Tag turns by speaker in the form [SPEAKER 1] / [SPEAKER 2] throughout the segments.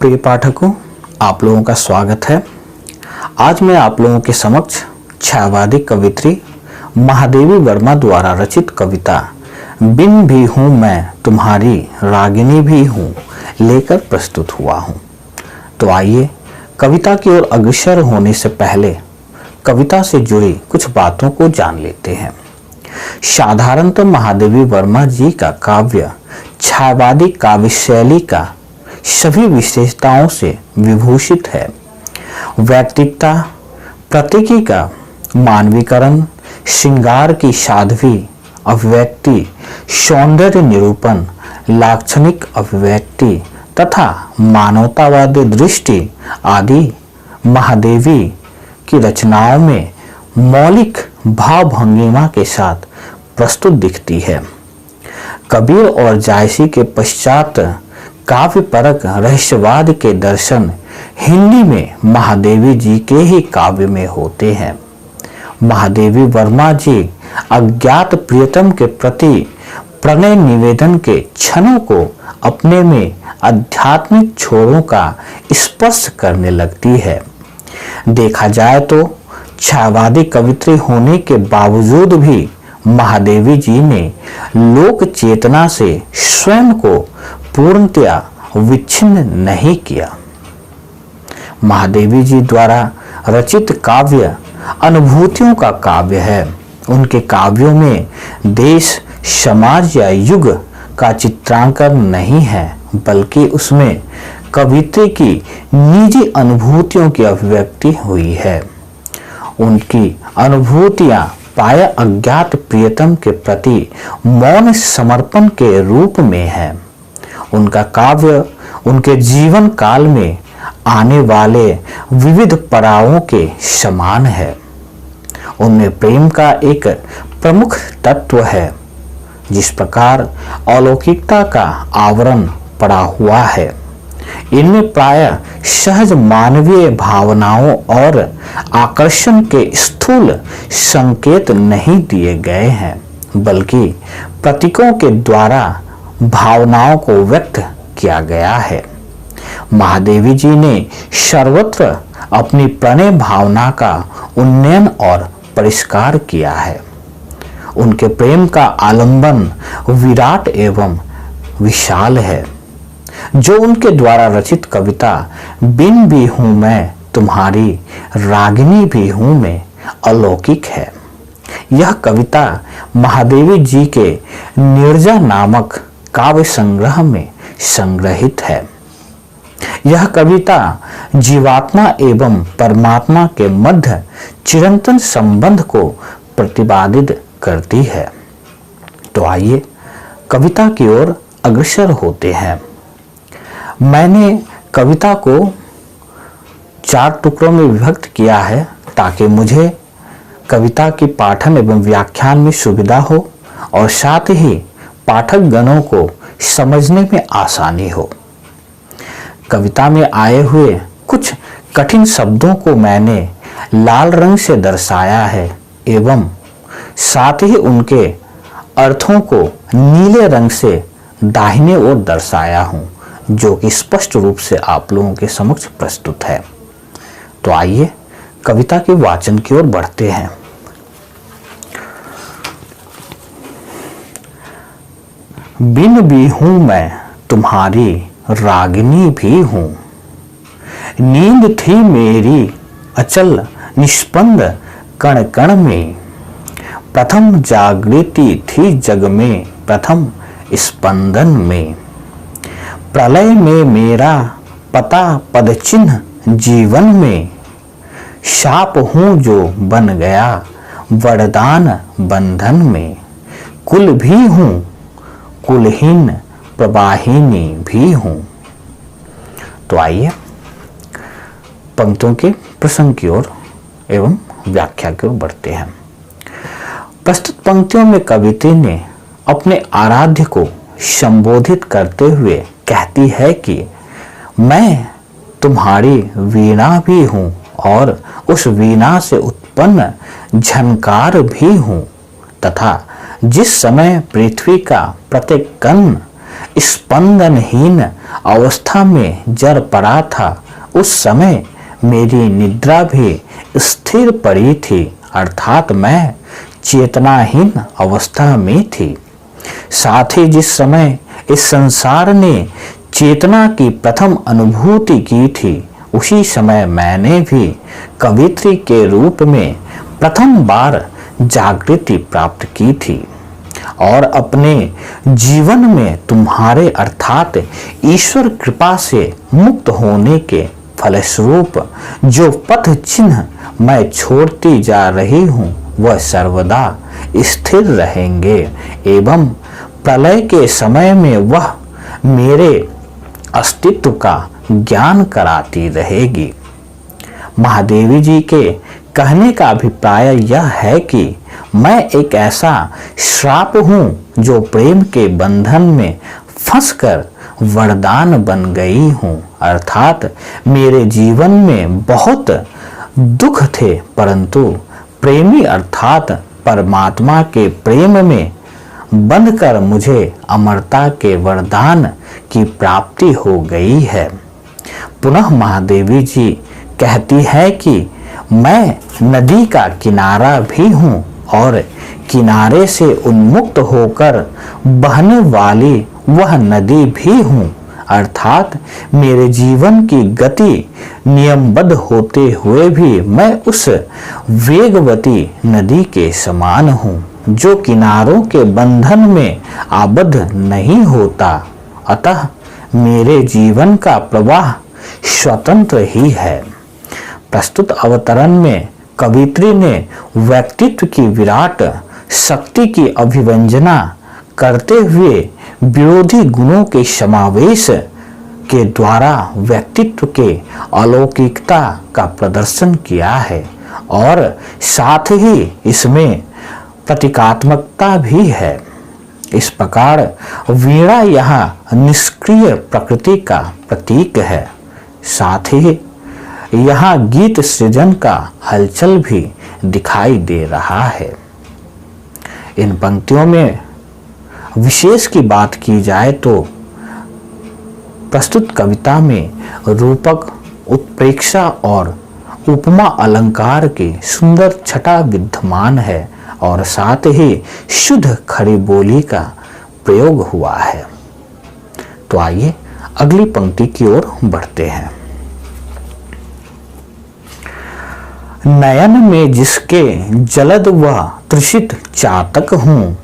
[SPEAKER 1] प्रिय पाठकों, आप लोगों का स्वागत है। आज मैं आप लोगों के समक्ष छायावादी कवित्री महादेवी वर्मा द्वारा रचित कविता बिन भी हूँ मैं तुम्हारी रागिनी भी हूँ लेकर प्रस्तुत हुआ हूँ। तो आइए कविता की ओर अग्रसर होने से पहले कविता से जुड़ी कुछ बातों को जान लेते हैं। साधारणतः महादेवी वर्मा जी का काव्य छायावादी काव्य शैली का सभी विशेषताओं से विभूषित है। वैयक्तिकता, प्रतीकी का मानवीकरण, श्रृंगार की साध्वी अभिव्यक्ति, सौंदर्य निरूपण, लाक्षणिक अभिव्यक्ति तथा मानवतावादी दृष्टि आदि महादेवी की रचनाओं में मौलिक भाव भंगिमा के साथ प्रस्तुत दिखती है। कबीर और जायसी के पश्चात काव्य परक रहस्यवाद के दर्शन हिंदी में महादेवी जी के ही काव्य में होते हैं। महादेवी वर्मा जी अज्ञात प्रियतम के प्रति प्रणय निवेदन के क्षणों को अपने में आध्यात्मिक छोरों का स्पर्श करने लगती है। देखा जाए तो छायावादी कवित्री होने के बावजूद भी महादेवी जी ने लोक चेतना से स्वयं को पूर्णतया विच्छिन्न नहीं किया। महादेवी जी द्वारा रचित काव्य अनुभूतियों का काव्य है। उनके काव्यों में देश, समाज या युग का चित्रांकन नहीं है, बल्कि उसमें कवित्री की निजी अनुभूतियों की अभिव्यक्ति हुई है। उनकी अनुभूतियां प्राय अज्ञात प्रियतम के प्रति मौन समर्पण के रूप में है। उनका काव्य उनके जीवन काल में आने वाले विविध पड़ावों के समान है। उनमें प्रेम का एक प्रमुख तत्व है। जिस प्रकार अलौकिकता का आवरण पड़ा हुआ है, इनमें प्राय सहज मानवीय भावनाओं और आकर्षण के स्थूल संकेत नहीं दिए गए हैं, बल्कि प्रतीकों के द्वारा भावनाओं को व्यक्त किया गया है। महादेवी जी ने सर्वत्र अपनी प्रणय भावना का उन्नयन और परिष्कार किया है। उनके प्रेम का आलंबन विराट एवं विशाल है। जो उनके द्वारा रचित कविता बिन भी हूँ मैं तुम्हारी रागिनी भी हूँ मैं अलौकिक है। यह कविता महादेवी जी के निर्जा नामक काव्य संग्रह में संग्रहित है। यह कविता जीवात्मा एवं परमात्मा के मध्य चिरंतन संबंध को प्रतिपादित करती है। तो आइए कविता की ओर अग्रसर होते हैं। मैंने कविता को 4 टुकड़ों में विभक्त किया है ताकि मुझे कविता की पाठन एवं व्याख्यान में सुविधा हो और साथ ही पाठक गणों को समझने में आसानी हो। कविता में आए हुए कुछ कठिन शब्दों को मैंने लाल रंग से दर्शाया है एवं साथ ही उनके अर्थों को नीले रंग से दाहिने ओर दर्शाया हूं, जो कि स्पष्ट रूप से आप लोगों के समक्ष प्रस्तुत है। तो आइए कविता के वाचन की ओर बढ़ते हैं। बिन भी हूं मैं तुम्हारी रागिनी भी हूं, नींद थी मेरी अचल निष्पंद कण कण में, प्रथम जागृति थी जग में प्रथम स्पंदन में, प्रलय में मेरा पता पद चिन्ह जीवन में, शाप हूं जो बन गया वरदान बंधन में, कुल भी हूं कुलहीन प्रवाहिनी भी हूं। तो आइए पंक्तियों के प्रसंग की ओर एवं व्याख्या की ओर बढ़ते हैं। प्रस्तुत पंक्तियों में कवित्री ने अपने आराध्य को संबोधित करते हुए कहती है कि मैं तुम्हारी वीणा भी हूं और उस वीणा से उत्पन्न झनकार भी हूं, तथा जिस समय पृथ्वी का प्रत्येक कण स्पंदनहीन अवस्था में जर पड़ा था, उस समय मेरी निद्रा भी स्थिर पड़ी थी, अर्थात मैं चेतनाहीन अवस्था में थी। साथ ही जिस समय इस संसार ने चेतना की प्रथम अनुभूति की थी, उसी समय मैंने भी कवित्री के रूप में प्रथम बार जागृति प्राप्त की थी और अपने जीवन में तुम्हारे अर्थात ईश्वर कृपा से मुक्त होने के फलस्वरूप जो पथ चिन्ह मैं छोड़ती जा रही हूँ, वह सर्वदा स्थिर रहेंगे एवं प्रलय के समय में वह मेरे अस्तित्व का ज्ञान कराती रहेगी। महादेवी जी के कहने का अभिप्राय यह है कि मैं एक ऐसा श्राप हूँ जो प्रेम के बंधन में फंसकर वरदान बन गई हूँ, अर्थात मेरे जीवन में बहुत दुख थे, परंतु प्रेमी अर्थात परमात्मा के प्रेम में बंधकर मुझे अमरता के वरदान की प्राप्ति हो गई है। पुनः महादेवी जी कहती है कि मैं नदी का किनारा भी हूँ और किनारे से उन्मुक्त होकर बहने वाली वह नदी भी हूँ, अर्थात मेरे जीवन की गति नियमबद्ध होते हुए भी मैं उस वेगवती नदी के समान हूँ जो किनारों के बंधन में आबद्ध नहीं होता। अतः मेरे जीवन का प्रवाह स्वतंत्र ही है। प्रस्तुत अवतरण में कवित्री ने व्यक्तित्व की विराट शक्ति की अभिव्यंजना करते हुए विरोधी गुणों के समावेश के द्वारा व्यक्तित्व के अलौकिकता का प्रदर्शन किया है और साथ ही इसमें प्रतीकात्मकता भी है। इस प्रकार वीणा यहाँ निष्क्रिय प्रकृति का प्रतीक है, साथ ही यहाँ गीत सृजन का हलचल भी दिखाई दे रहा है। इन पंक्तियों में विशेष की बात की जाए तो प्रस्तुत कविता में रूपक, उत्प्रेक्षा और उपमा अलंकार की सुंदर छटा विद्यमान है और साथ ही शुद्ध खड़ी बोली का प्रयोग हुआ है। तो आइए अगली पंक्ति की ओर बढ़ते हैं। नयन में जिसके जलद व तृषित चातक हूँ,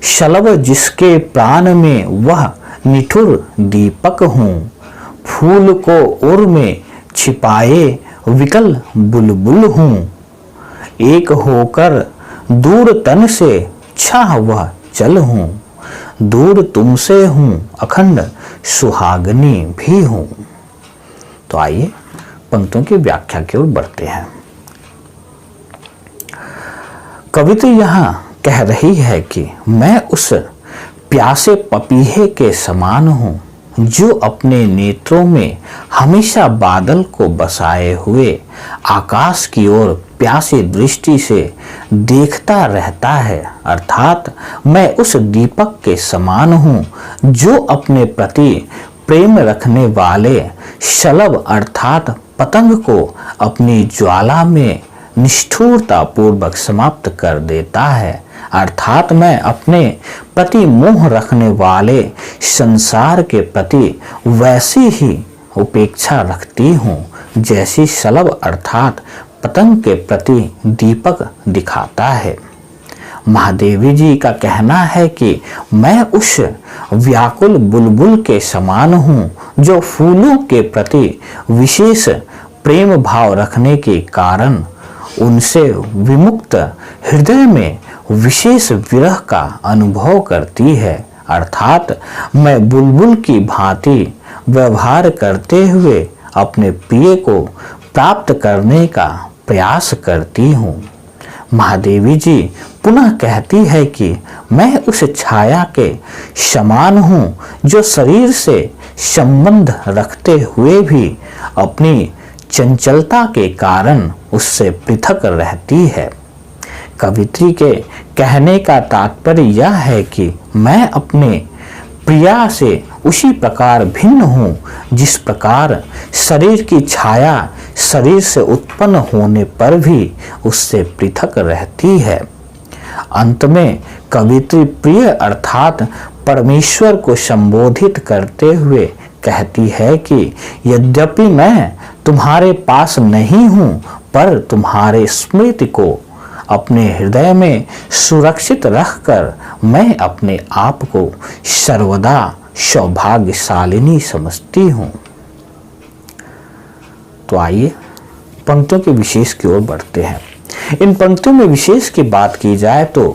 [SPEAKER 1] शलभ जिसके प्राण में वह निठुर दीपक हूँ, फूल को उर में छिपाए विकल बुलबुल हूँ, एक होकर दूर तन से छाह वह चल हूँ, दूर तुमसे हूँ अखंड सुहागनी भी हूँ। तो आइए पंक्तियों की व्याख्या की ओर बढ़ते हैं। कविता यहाँ कह रही है कि मैं उस प्यासे पपीहे के समान हूँ जो अपने नेत्रों में हमेशा बादल को बसाए हुए आकाश की ओर प्यासी दृष्टि से देखता रहता है, अर्थात मैं उस दीपक के समान हूँ जो अपने प्रति प्रेम रखने वाले शलभ अर्थात पतंग को अपनी ज्वाला में निष्ठुरता पूर्वक समाप्त कर देता है, अर्थात मैं अपने प्रति मोह रखने वाले संसार के प्रति वैसी ही उपेक्षा रखती हूँ जैसी शलभ अर्थात पतंग के प्रति दीपक दिखाता है। महादेवी जी का कहना है कि मैं उस व्याकुल बुलबुल के समान हूँ जो फूलों के प्रति विशेष प्रेम भाव रखने के कारण उनसे विमुक्त हृदय में विशेष विरह का अनुभव करती है, अर्थात मैं बुलबुल की भांति व्यवहार करते हुए अपने प्रिय को प्राप्त करने का प्रयास करती हूँ। महादेवी जी पुनः कहती है कि मैं उस छाया के समान हूँ जो शरीर से संबंध रखते हुए भी अपनी चंचलता के कारण उससे पृथक रहती है। कवित्री के कहने का तात्पर्य यह है कि मैं अपने प्रिया से उसी प्रकार भिन्न हूँ जिस प्रकार शरीर की छाया शरीर से उत्पन्न होने पर भी उससे पृथक रहती है। अंत में कवित्री प्रिय अर्थात परमेश्वर को संबोधित करते हुए कहती है कि यद्यपि मैं तुम्हारे पास नहीं हूँ पर तुम्हारे स्मृति को अपने हृदय में सुरक्षित रखकर मैं अपने आप को सर्वदा सौभाग्यशालिनी समझती हूँ। तो आइए पंक्तियों के विशेष की ओर बढ़ते हैं। इन पंक्तियों में विशेष की बात की जाए तो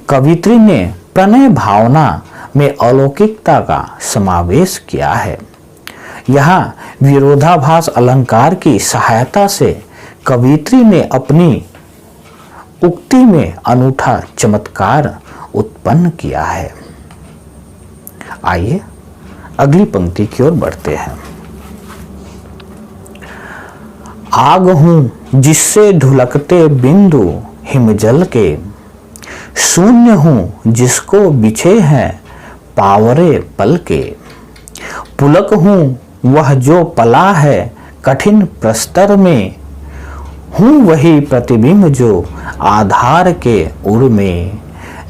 [SPEAKER 1] कवित्री ने प्रणय भावना में अलौकिकता का समावेश किया है। यहाँ विरोधाभास अलंकार की सहायता से कवित्री ने अपनी उक्ति में अनूठा चमत्कार उत्पन्न किया है। आइए अगली पंक्ति की ओर बढ़ते हैं। आग हूं जिससे ढुलकते बिंदु हिमजल के, शून्य हूं जिसको बिछे हैं पावरे पल के, पुलक हूं वह जो पला है कठिन प्रस्तर में, हूँ वही प्रतिबिंब जो आधार के उर में,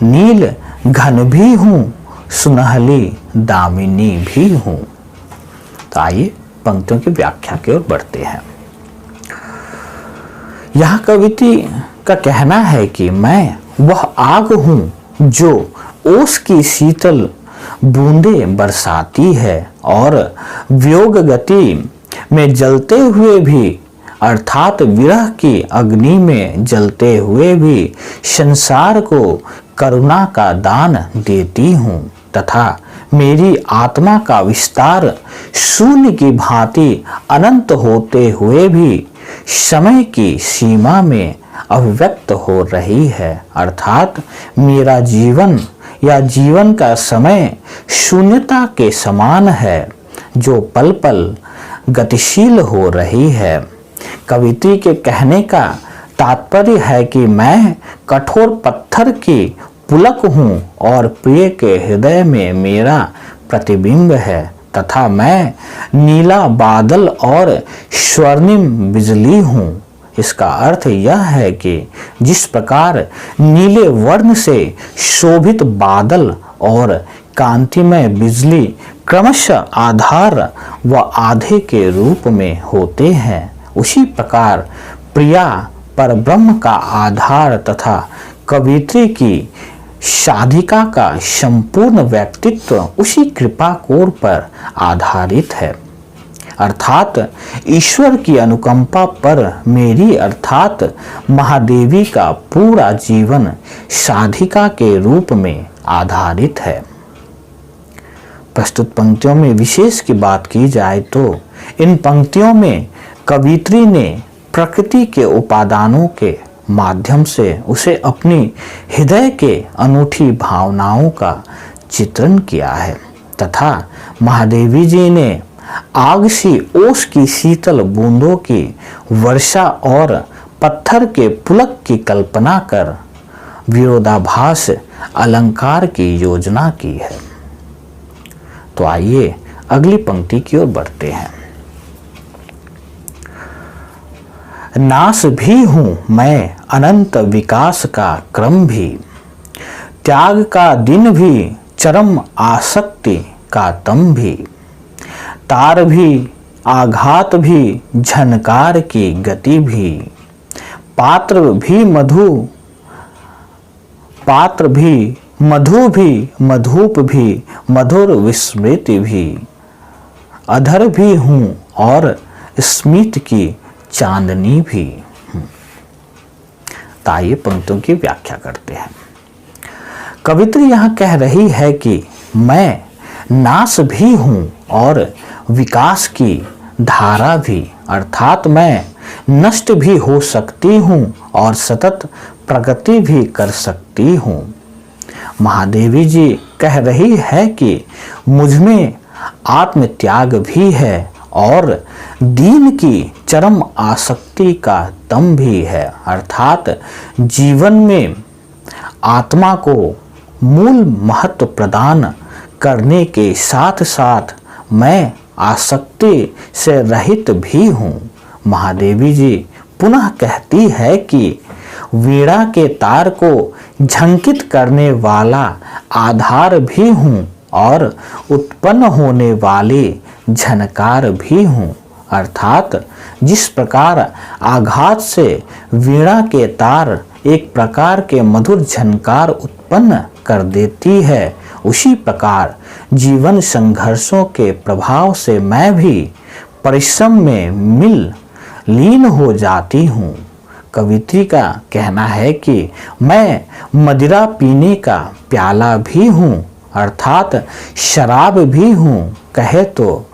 [SPEAKER 1] नील घन भी हूँ सुनहली दामिनी भी हूँ। तो आइए पंक्तियों की व्याख्या की ओर बढ़ते हैं। यह कवित्री का कहना है कि मैं वह आग हूँ जो ओस की शीतल बूंदे बरसाती है और वियोग गति में जलते हुए भी अर्थात विरह की अग्नि में जलते हुए भी संसार को करुणा का दान देती हूँ तथा मेरी आत्मा का विस्तार शून्य की भांति अनंत होते हुए भी समय की सीमा में अभिव्यक्त हो रही है। अर्थात मेरा जीवन या जीवन का समय शून्यता के समान है जो पल पल गतिशील हो रही है। कवित्री के कहने का तात्पर्य है कि मैं कठोर पत्थर की पुलक हूँ और प्रिय के हृदय में मेरा प्रतिबिंब है तथा मैं नीला बादल और स्वर्णिम बिजली हूँ। इसका अर्थ यह है कि जिस प्रकार नीले वर्ण से शोभित बादल और कांतिमय बिजली क्रमशः आधार व आधे के रूप में होते हैं, उसी प्रकार प्रिया परब्रह्म का आधार तथा कवित्री की साधिका का संपूर्ण व्यक्तित्व उसी कृपा कोर पर आधारित है। अर्थात ईश्वर की अनुकंपा पर मेरी अर्थात महादेवी का पूरा जीवन साधिका के रूप में आधारित है। प्रस्तुत पंक्तियों में विशेष की बात की जाए तो इन पंक्तियों में कवित्री ने प्रकृति के उपादानों के माध्यम से उसे अपनी हृदय के अनूठी भावनाओं का चित्रण किया है तथा महादेवी जी ने आग सी ओस की शीतल बूंदों की वर्षा और पत्थर के पुलक की कल्पना कर विरोधाभास अलंकार की योजना की है। तो आइए अगली पंक्ति की ओर बढ़ते हैं। नाश भी हूँ मैं अनंत विकास का क्रम भी, त्याग का दिन भी चरम आसक्ति का तम भी, तार भी आघात भी झनकार की गति भी, पात्र भी मधु भी मधुप भी मधुर विस्मृति भी, अधर भी हूँ और स्मित की चांदनी भी। ताइए पंक्तियों की व्याख्या करते हैं। कवित्री यहाँ कह रही है कि मैं नाश भी हूँ और विकास की धारा भी, अर्थात मैं नष्ट भी हो सकती हूँ और सतत प्रगति भी कर सकती हूँ। महादेवी जी कह रही है कि मुझमें आत्मत्याग भी है और दीन की चरम आसक्ति का दम भी है, अर्थात जीवन में आत्मा को मूल महत्व प्रदान करने के साथ साथ मैं आसक्ति से रहित भी हूँ। महादेवी जी पुनः कहती है कि वीणा के तार को झंकित करने वाला आधार भी हूँ और उत्पन्न होने वाले झनकार भी हूँ। अर्थात जिस प्रकार आघात से वीणा के तार एक प्रकार के मधुर झनकार उत्पन्न कर देती है, उसी प्रकार जीवन संघर्षों के प्रभाव से मैं भी परिश्रम में लीन हो जाती हूँ। कवित्री का कहना है कि मैं मदिरा पीने का प्याला भी हूँ, अर्थात शराब भी हूँ, कहे तो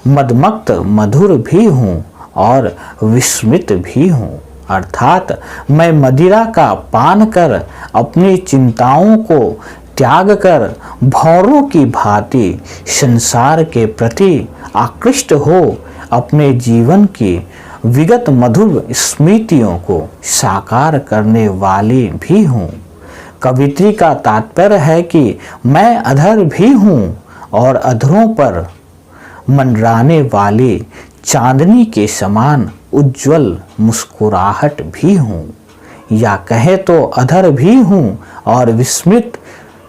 [SPEAKER 1] मदमक्त मधुर भी हूँ और विस्मित भी हूँ। अर्थात मैं मदिरा का पान कर अपनी चिंताओं को त्याग कर भौरों की भांति संसार के प्रति आकृष्ट हो अपने जीवन की विगत मधुर स्मृतियों को साकार करने वाली भी हूँ। कवित्री का तात्पर्य है कि मैं अधर भी हूँ और अधरों पर मंडराने वाली चांदनी के समान उज्जवल मुस्कुराहट भी हूँ, या कहे तो अधर भी हूँ और विस्मित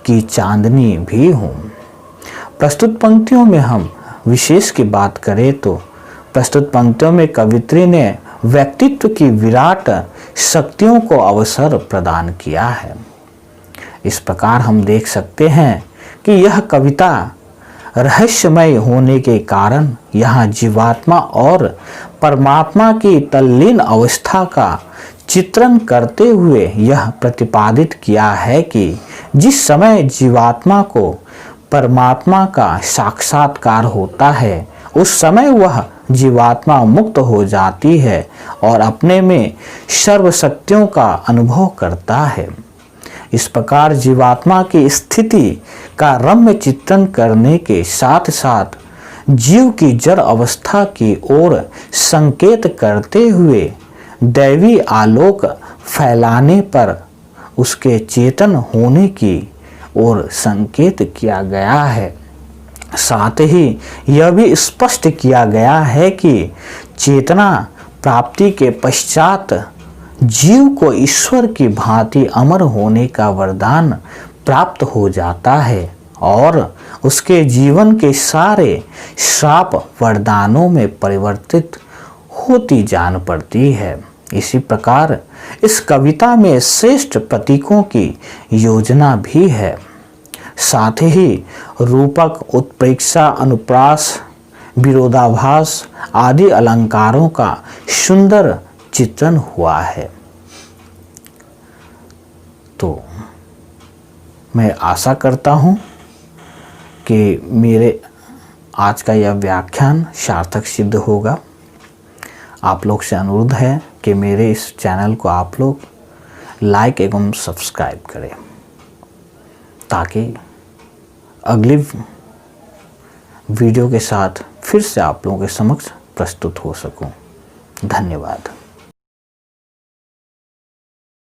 [SPEAKER 1] की चांदनी भी हूँ। प्रस्तुत पंक्तियों में हम विशेष की बात करें तो प्रस्तुत पंक्तियों में कवित्री ने व्यक्तित्व की विराट शक्तियों को अवसर प्रदान किया है। इस प्रकार हम देख सकते हैं कि यह कविता रहस्यमय होने के कारण यहाँ जीवात्मा और परमात्मा की तल्लीन अवस्था का चित्रण करते हुए यह प्रतिपादित किया है कि जिस समय जीवात्मा को परमात्मा का साक्षात्कार होता है, उस समय वह जीवात्मा मुक्त हो जाती है और अपने में सर्वशक्तियों का अनुभव करता है। इस प्रकार जीवात्मा की स्थिति का रम्य चित्रण करने के साथ साथ जीव की जड़ अवस्था की ओर संकेत करते हुए दैवी आलोक फैलाने पर उसके चेतन होने की ओर संकेत किया गया है। साथ ही यह भी स्पष्ट किया गया है कि चेतना प्राप्ति के पश्चात जीव को ईश्वर की भांति अमर होने का वरदान प्राप्त हो जाता है और उसके जीवन के सारे श्राप वरदानों में परिवर्तित होती जान पड़ती है। इसी प्रकार इस कविता में श्रेष्ठ प्रतीकों की योजना भी है। साथ ही रूपक, उत्प्रेक्षा, अनुप्रास, विरोधाभास आदि अलंकारों का सुंदर चित्रण हुआ है। तो मैं आशा करता हूँ कि मेरे आज का यह व्याख्यान सार्थक सिद्ध होगा। आप लोग से अनुरोध है कि मेरे इस चैनल को आप लोग लाइक एवं सब्सक्राइब करें ताकि अगली वीडियो के साथ फिर से आप लोगों के समक्ष प्रस्तुत हो सकूं। धन्यवाद।